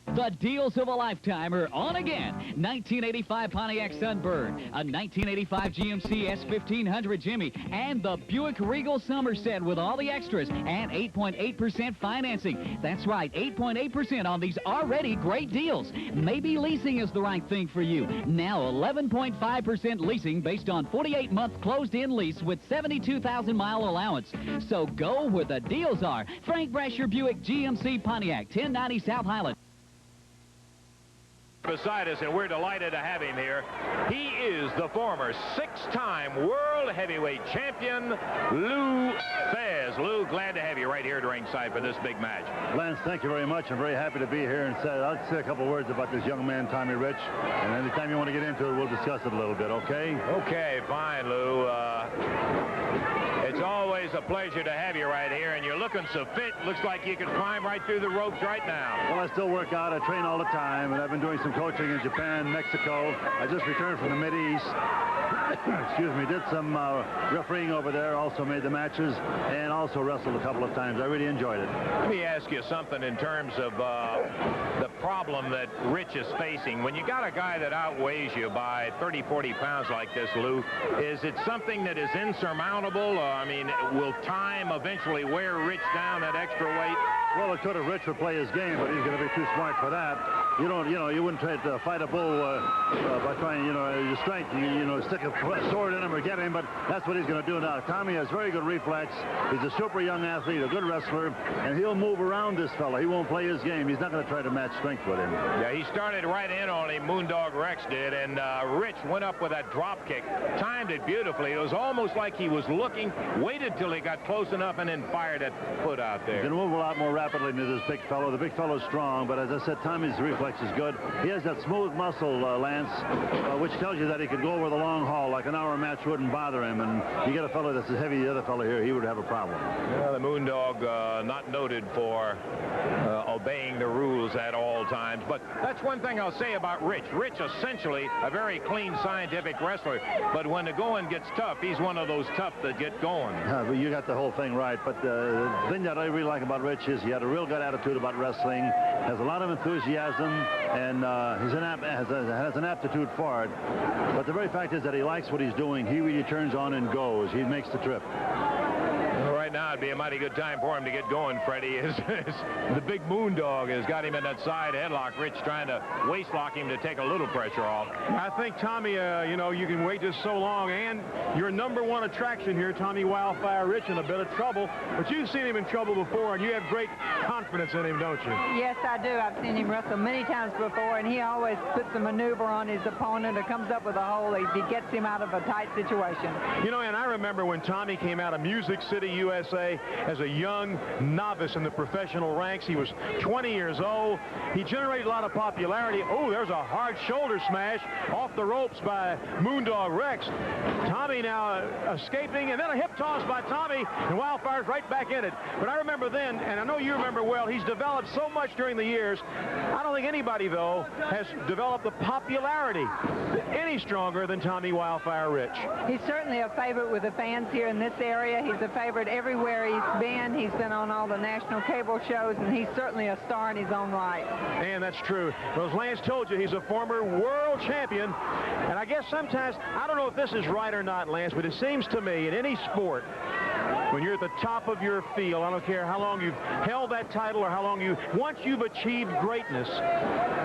[SPEAKER 6] The deals of a lifetime are on again. 1985 Pontiac Sunbird, a 1985 GMC S1500 Jimmy, and the Buick Regal Somerset with all the extras and 8.8% financing. That's right, 8.8% on these already great deals. Maybe leasing is the right thing for you. Now 11.5% leasing based on 48-month closed-in lease with 72,000-mile allowance. So go where the deals are. Frank Brasher Buick GMC Pontiac, 1090 South Highland.
[SPEAKER 2] Beside us, and we're delighted to have him here. He is the former 6-time world heavyweight champion, Lou Thesz. Lou, glad to have you right here at ringside for this big match.
[SPEAKER 10] Lance, thank you very much. I'm very happy to be here, and I'll say a couple words about this young man, Tommy Rich, and anytime you want to get into it, we'll discuss it a little bit, okay?
[SPEAKER 2] Okay, fine, Lou. It's always a pleasure to have you right here, and you're looking so fit. Looks like you can climb right through the ropes right now.
[SPEAKER 10] Well, I still work out. I train all the time, and I've been doing some coaching in Japan, Mexico. I just returned from the Mideast. Excuse me, did some refereeing over there, also made the matches, and also wrestled a couple of times. I really enjoyed it.
[SPEAKER 2] Let me ask you something in terms of the problem that Rich is facing. When you got a guy that outweighs you by 30, 40 pounds like this, Lou, is it something that is insurmountable? I mean, will time eventually wear Rich down that extra weight?
[SPEAKER 10] Well, it could have. Rich would play his game, but he's going to be too smart for that. You wouldn't try to fight a bull by trying, your strength. Stick a sword in him or get him, but that's what he's going to do now. Tommy has very good reflex. He's a super young athlete, a good wrestler, and he'll move around this fella. He won't play his game. He's not going to try to match strength with him.
[SPEAKER 2] Yeah, he started right in on him, Moondog Rex did, and Rich went up with that drop kick, timed it beautifully. It was almost like he was looking, waited till he got close enough, and then fired that foot out there.
[SPEAKER 10] He can move a lot more rapidly than this big fellow. The big fellow's strong, but as I said, Tommy's reflex is good. He has that smooth muscle, Lance, which tells you that he could go over the long haul. Like an hour match wouldn't bother him, and you get a fellow that's as heavy as the other fellow here, he would have a problem.
[SPEAKER 2] Yeah, the Moondog not noted for obeying the rules at all times, but that's one thing I'll say about Rich. Rich essentially a very clean, scientific wrestler, but when the going gets tough, he's one of those tough that get going.
[SPEAKER 10] But you got the whole thing right, but the thing that I really like about Rich is he had a real good attitude about wrestling, has a lot of enthusiasm, and has an aptitude for it. But the very fact is that he likes what he's doing. He really turns on and goes. He makes the trip.
[SPEAKER 2] Right now, it'd be a mighty good time for him to get going, Freddie. The big Moondog has got him in that side headlock. Rich trying to waist lock him to take a little pressure off.
[SPEAKER 5] I think, Tommy, you can wait just so long, and your #1 attraction here, Tommy Wildfire Rich, in a bit of trouble. But you've seen him in trouble before, and you have great confidence in him, don't you?
[SPEAKER 11] Yes, I do. I've seen him wrestle many times before, and he always puts a maneuver on his opponent or comes up with a hole. He gets him out of a tight situation.
[SPEAKER 5] And I remember when Tommy came out of Music City, USA, as a young novice in the professional ranks. He was 20 years old. He generated a lot of popularity. Oh, there's a hard shoulder smash off the ropes by Moondog Rex. Tommy now escaping, and then a hip toss by Tommy, and Wildfire's right back in it. But I remember then, and I know you remember well, he's developed so much during the years. I don't think anybody, though, has developed the popularity any stronger than Tommy Wildfire Rich.
[SPEAKER 11] He's certainly a favorite with the fans here in this area. He's a favorite everywhere he's been. He's been on all the national cable shows, and he's certainly a star in his own right.
[SPEAKER 5] And that's true. Well, as Lance told you, he's a former world champion. And I guess sometimes, I don't know if this is right or not, Lance, but it seems to me in any sport, when you're at the top of your field, I don't care how long you've held that title or how long once you've achieved greatness,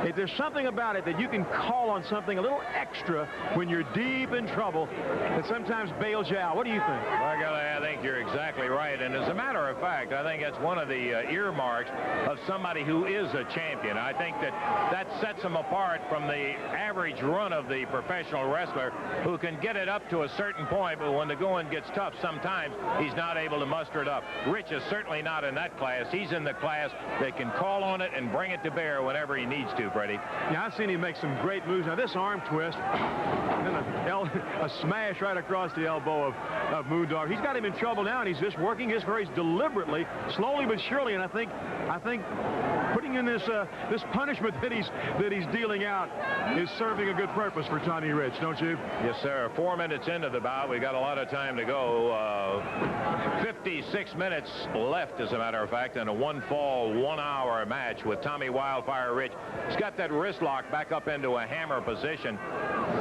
[SPEAKER 5] if there's something about it that you can call on something a little extra when you're deep in trouble that sometimes bails you out. What do you think?
[SPEAKER 2] I think you're exactly right. And as a matter of fact, I think that's one of the earmarks of somebody who is a champion. I think that sets him apart from the average run of the professional wrestler who can get it up to a certain point, but when the going gets tough, sometimes he's not able to muster it up. Rich is certainly not in that class. He's in the class that can call on it and bring it to bear whenever he needs to, Freddie.
[SPEAKER 5] Yeah, I've seen him make some great moves. Now, this arm twist, and then a smash right across the elbow of Moondog. He's got him in trouble now, and he's just working his very deliberately, slowly but surely, and I think putting in this punishment that he's dealing out is serving a good purpose for Tommy Rich, don't you?
[SPEAKER 2] Yes, sir. 4 minutes into the bout. We got a lot of time to go. 56 minutes left, as a matter of fact, in a one-fall, one-hour match with Tommy Wildfire Rich. He's got that wrist lock back up into a hammer position.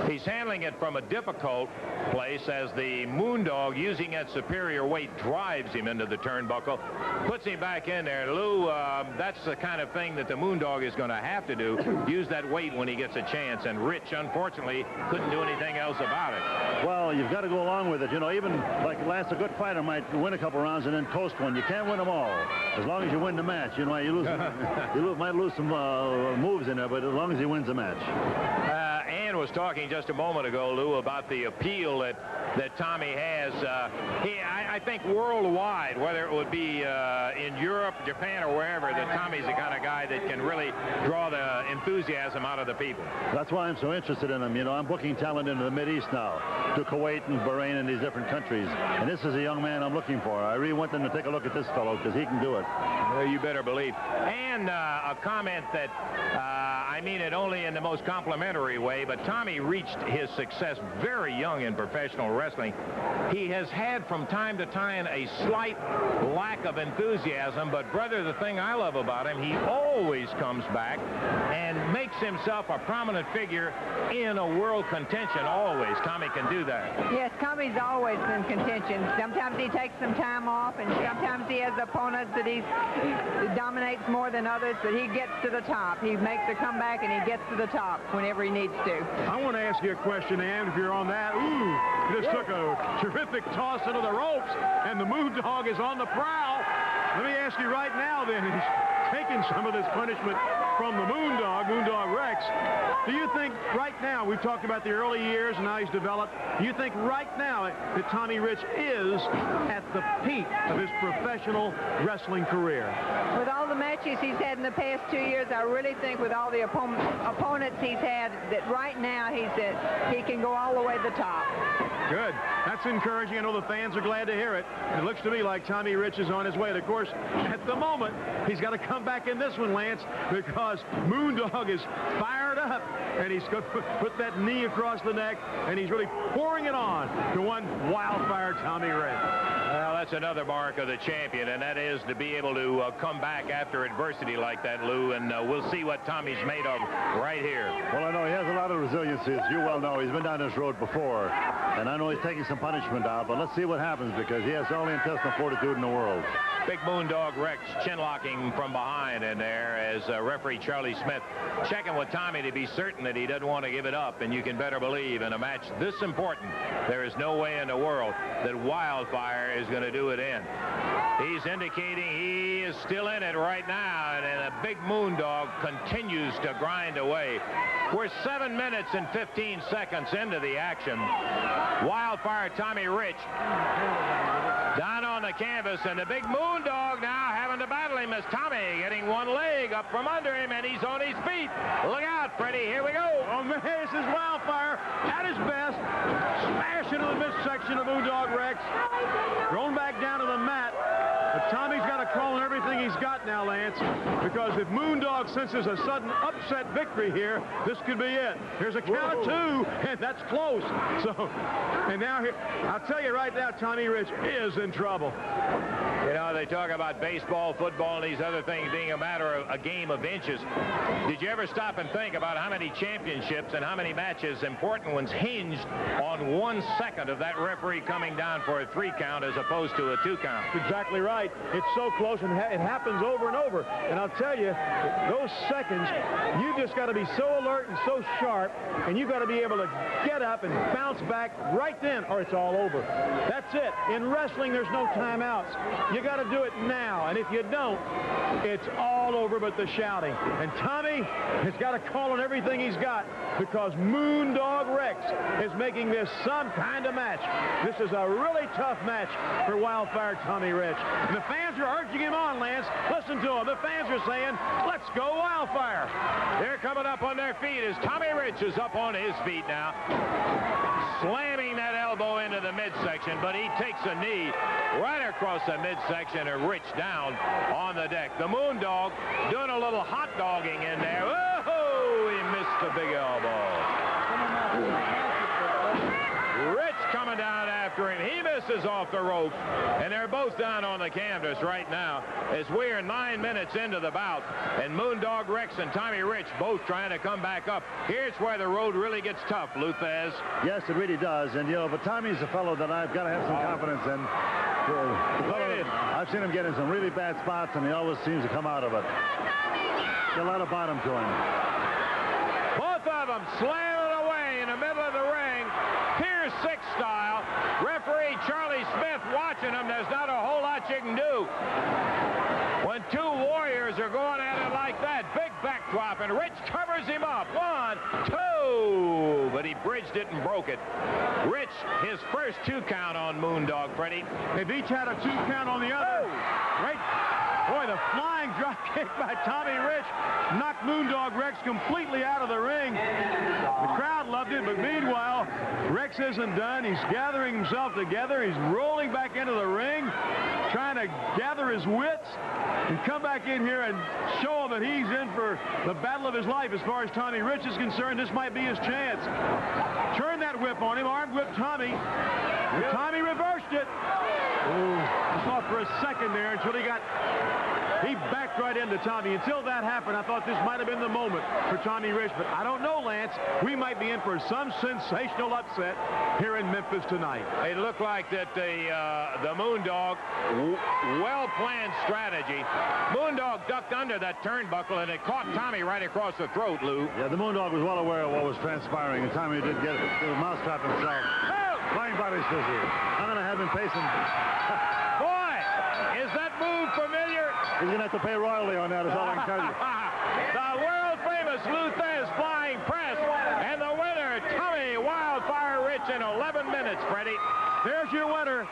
[SPEAKER 2] He's handling it from a difficult place as the Moondog, using that superior weight, drives him into the turnbuckle, puts him back in there. Lou, that's the kind of thing that the Moondog is going to have to do, use that weight when he gets a chance, and Rich, unfortunately, couldn't do anything else about it.
[SPEAKER 10] Well, you've got to go along with it. You know, even like Lance, a good fighter might win a couple rounds and then coast one. You can't win them all. As long as you win the match, you know, you might lose some moves in there, but as long as he wins the match.
[SPEAKER 2] Ann was talking just a moment ago, Lou, about the appeal that Tommy has. I think worldwide, whether it would be in Europe, Japan, or wherever, that Tommy's the kind of guy that can really draw the enthusiasm out of the people.
[SPEAKER 10] That's why I'm so interested in him. You know, I'm booking talent into the Mideast now, to Kuwait and Bahrain and these different countries. And this is a young man I'm looking for. I really want them to take a look at this fellow because he can do it.
[SPEAKER 2] Well, you better believe. And a comment that I mean it only in the most complimentary way, but Tommy reached his success very young in professional wrestling. He has had from time to time a slight lack of enthusiasm, but brother, the thing I love about him, he always comes back and makes himself a prominent figure in a world contention. Always. Tommy can do that.
[SPEAKER 11] Yes, Tommy's always in contention. Sometimes he takes some time off, and sometimes he has opponents that he dominates more than others, but he gets to the top. He makes a comeback, and he gets to the top whenever he needs to.
[SPEAKER 5] I want to ask you a question, Ann, if you're on that. Ooh, you just took a terrific toss into the ropes, and the Moondog is on the prowl. Let me ask you right now, then, he's taking some of this punishment from the Moondog Rex. Do you think right now, we've talked about the early years and how he's developed, do you think right now that Tommy Rich is at the peak of his professional wrestling career?
[SPEAKER 11] With all the matches he's had in the past 2 years, I really think with all the opponents he's had, that right now he can go all the way to the top.
[SPEAKER 5] Good. That's encouraging. I know the fans are glad to hear it. It looks to me like Tommy Rich is on his way. And of course, at the moment, he's got to come back in this one, Lance, because Moondog is fired up, and he's going to put that knee across the neck, and he's really pouring it on to one Wildfire Tommy Rich.
[SPEAKER 2] Well, that's another mark of the champion, and that is to be able to come back after adversity like that, Lou, and we'll see what Tommy's made of right here.
[SPEAKER 10] Well, I know he has a lot of resiliency, as you well know. He's been down this road before, and I know he's taking some punishment out, but let's see what happens, because he has all the intestinal fortitude in the world.
[SPEAKER 2] Big Moondog Rex chin-locking from behind in there as referee Charlie Smith checking with Tommy to be certain that he doesn't want to give it up, and you can better believe in a match this important, there is no way in the world that Wildfire is going to do it in. He's indicating he is still in it right now, and the big Moondog continues to grind away. We're 7 minutes and 15 seconds into the action. Wildfire Tommy Rich down on the canvas, and the big Moondog now having to battle him as Tommy getting one leg up from under him, and he's on his feet. Look out, Freddie. Here we go.
[SPEAKER 5] Oh, man, this is Wildfire at his best. Smash into the midsection of Moondog Rex. Thrown back down to the mat. But Tommy's got to crawl on everything he's got now, Lance, because if Moondog senses a sudden upset victory here, this could be it. Here's a count of 2, and that's close. So, and now here, I'll tell you right now, Tommy Rich is in trouble.
[SPEAKER 2] You know, they talk about baseball, football, and these other things being a matter of a game of inches. Did you ever stop and think about how many championships and how many matches, important ones, hinged on 1 second of that referee coming down for a 3 count as opposed to a 2 count?
[SPEAKER 5] That's exactly right. It's so close, and it happens over and over. And I'll tell you, those seconds, you just got to be so alert and so sharp, and you got to be able to get up and bounce back right then, or it's all over. That's it. In wrestling, there's no timeouts. You got to do it now, and if you don't, it's all over but the shouting. And Tommy has got to call on everything he's got, because Moondog Rex is making this some kind of match. This is a really tough match for Wildfire Tommy Rich. And the fans are urging him on, Lance. Listen to him. The fans are saying, let's go Wildfire.
[SPEAKER 2] They're coming up on their feet as Tommy Rich is up on his feet now, slamming that elbow into the midsection, but he takes a knee right across the midsection and Rich down on the deck. The Moondog doing a little hot dogging in there. Oh, he missed the big elbow. Rich coming down after after him. He misses off the rope, and they're both down on the canvas right now as we are 9 minutes into the bout, and Moondog Rex and Tommy Rich both trying to come back up. Here's where the road really gets tough, Luthez.
[SPEAKER 10] Yes, it really does. And, you know, but Tommy's a fellow that I've got to have some confidence in. I've seen him get in some really bad spots, and he always seems to come out of it. Got a lot of bottom to him.
[SPEAKER 2] Both of them slamming away in the middle of the ring. Pier 6 style. Referee Charlie Smith watching them. There's not a whole lot you can do. When two warriors are going at it like that, big backdrop, and Rich covers him up. 1, 2, but he bridged it and broke it. Rich, his first 2 count on Moondog, Freddie.
[SPEAKER 5] They've each had a 2 count on the other. Right. Boy, the flying drop kick by Tommy Rich knocked Moondog Rex completely out of the ring. The crowd loved it, but meanwhile, Rex isn't done. He's gathering himself together. He's rolling back into the ring, trying to gather his wits and come back in here and show him that he's in for the battle of his life. As far as Tommy Rich is concerned, this might be his chance. Turn that whip on him, arm whip Tommy. Tommy reversed it. He thought for a second there until he backed right into Tommy. Until that happened, I thought this might have been the moment for Tommy Rich, but I don't know, Lance. We might be in for some sensational upset here in Memphis tonight.
[SPEAKER 2] It looked like that the Moondog, well-planned strategy. Moondog ducked under that turnbuckle, and it caught Tommy right across the throat, Lou.
[SPEAKER 10] Yeah, the Moondog was well aware of what was transpiring, and Tommy did get it. He was mousetrap himself. Flying body scissors. I'm going to have him facing.
[SPEAKER 2] Boy, is that move familiar?
[SPEAKER 10] He's going to have to pay royalty on that, is all I can tell you.
[SPEAKER 2] The world-famous Luthez flying press, and the winner, Tommy Wildfire Rich, in 11 minutes, Freddie.
[SPEAKER 5] There's your winner.